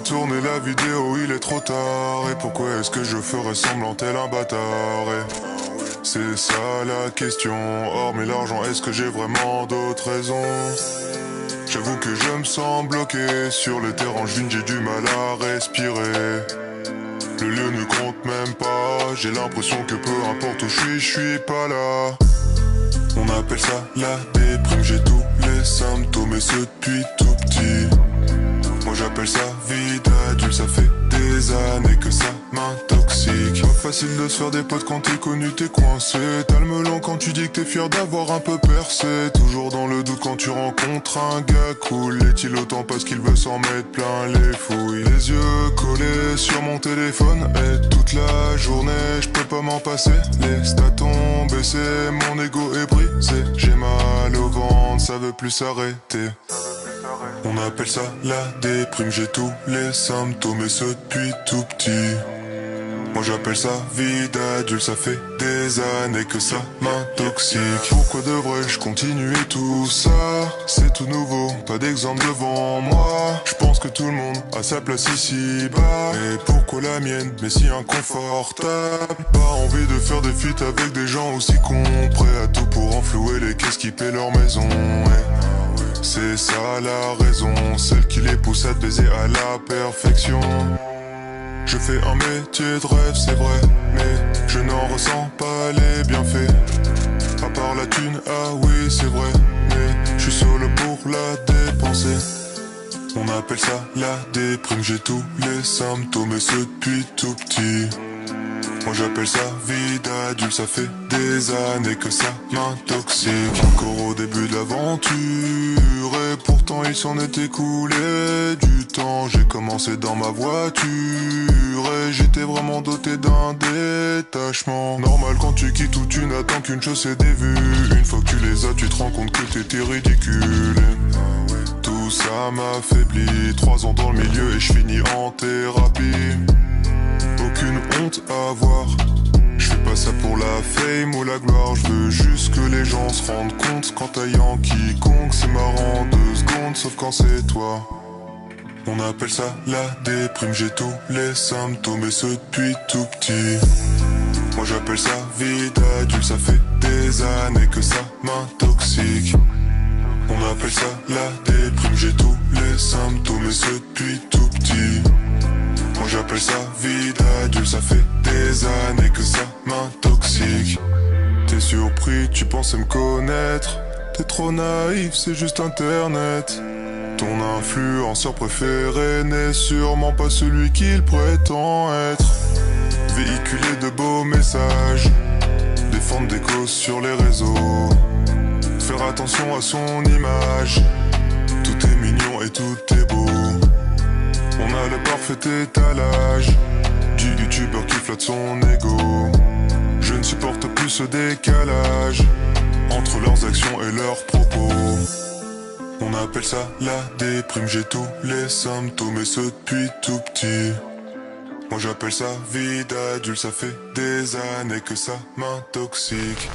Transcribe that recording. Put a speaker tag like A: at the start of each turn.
A: tourner la vidéo, il est trop tard. Et pourquoi est-ce que je ferais semblant tel un bâtard? C'est ça la question. Hormis l'argent, est-ce que j'ai vraiment d'autres raisons? J'avoue que je me sens bloqué sur le terrain, j'ai du mal à respirer. Le lieu ne compte même pas, j'ai l'impression que peu importe où je suis pas là. On appelle ça la déprime, j'ai tous les symptômes et ce depuis tout petit. Moi j'appelle ça vie d'adulte, ça fait des années que ça m'intoxique. Pas facile de se faire des potes quand t'es connu, t'es coincé. T'as le melon quand tu dis que t'es fier d'avoir un peu percé. Toujours dans le doute quand tu rencontres un gars cool. Est-il autant parce qu'il veut s'en mettre plein les fouilles? Les yeux collés sur mon téléphone et toute la journée je peux pas m'en passer. Les stats ont baissé, mon ego est brisé. J'ai mal au ventre, ça veut plus s'arrêter. On appelle ça la déprime, j'ai tous les symptômes et ce depuis tout petit. Moi j'appelle ça vie d'adulte, ça fait des années que ça m'intoxique. Pourquoi devrais-je continuer tout ça? C'est tout nouveau, pas d'exemple devant moi. Je pense que tout le monde a sa place ici-bas. Et pourquoi la mienne, mais si inconfortable? Pas envie de faire des feats avec des gens aussi cons, prêts à tout pour enflouer les caisses qui paient leur maison. C'est ça la raison, celle qui les pousse à te baiser à la perfection. Je fais un métier de rêve, c'est vrai, mais je n'en ressens pas les bienfaits. À part la thune, ah oui c'est vrai, mais je suis solo pour la dépenser. On appelle ça la déprime, j'ai tous les symptômes et ce depuis tout petit. Moi j'appelle ça vie d'adulte, ça fait des années que ça m'intoxique. Encore au début de l'aventure et pourtant il s'en est écoulé du temps. J'ai commencé dans ma voiture et j'étais vraiment doté d'un détachement. Normal quand tu quittes où tu n'attends qu'une chose, c'est des vues. Une fois que tu les as, tu te rends compte que t'étais ridicule. Tout ça m'affaiblit, 3 ans dans le milieu et je finis en thérapie. Aucune honte à avoir, je fais pas ça pour la fame ou la gloire. Je veux juste que les gens se rendent compte qu'en taillant quiconque c'est marrant 2 secondes, sauf quand c'est toi. On appelle ça la déprime, j'ai tous les symptômes et ce depuis tout petit. Moi j'appelle ça vie d'adulte, ça fait des années que ça m'intoxique. On appelle ça la déprime, j'ai tous les symptômes et ce depuis tout petit. Moi j'appelle ça vie d'adulte, ça fait des années que ça m'intoxique. T'es surpris, tu pensais me connaître. T'es trop naïf, c'est juste internet. Ton influenceur préféré n'est sûrement pas celui qu'il prétend être. Véhiculer de beaux messages, défendre des causes sur les réseaux, faire attention à son image. Tout est mignon et tout est beau. On a le parfait étalage du youtubeur qui flatte son ego. Je ne supporte plus ce décalage entre leurs actions et leurs propos. On appelle ça la déprime, j'ai tous les symptômes et ce depuis tout petit. Moi j'appelle ça vie d'adulte, ça fait des années que ça m'intoxique.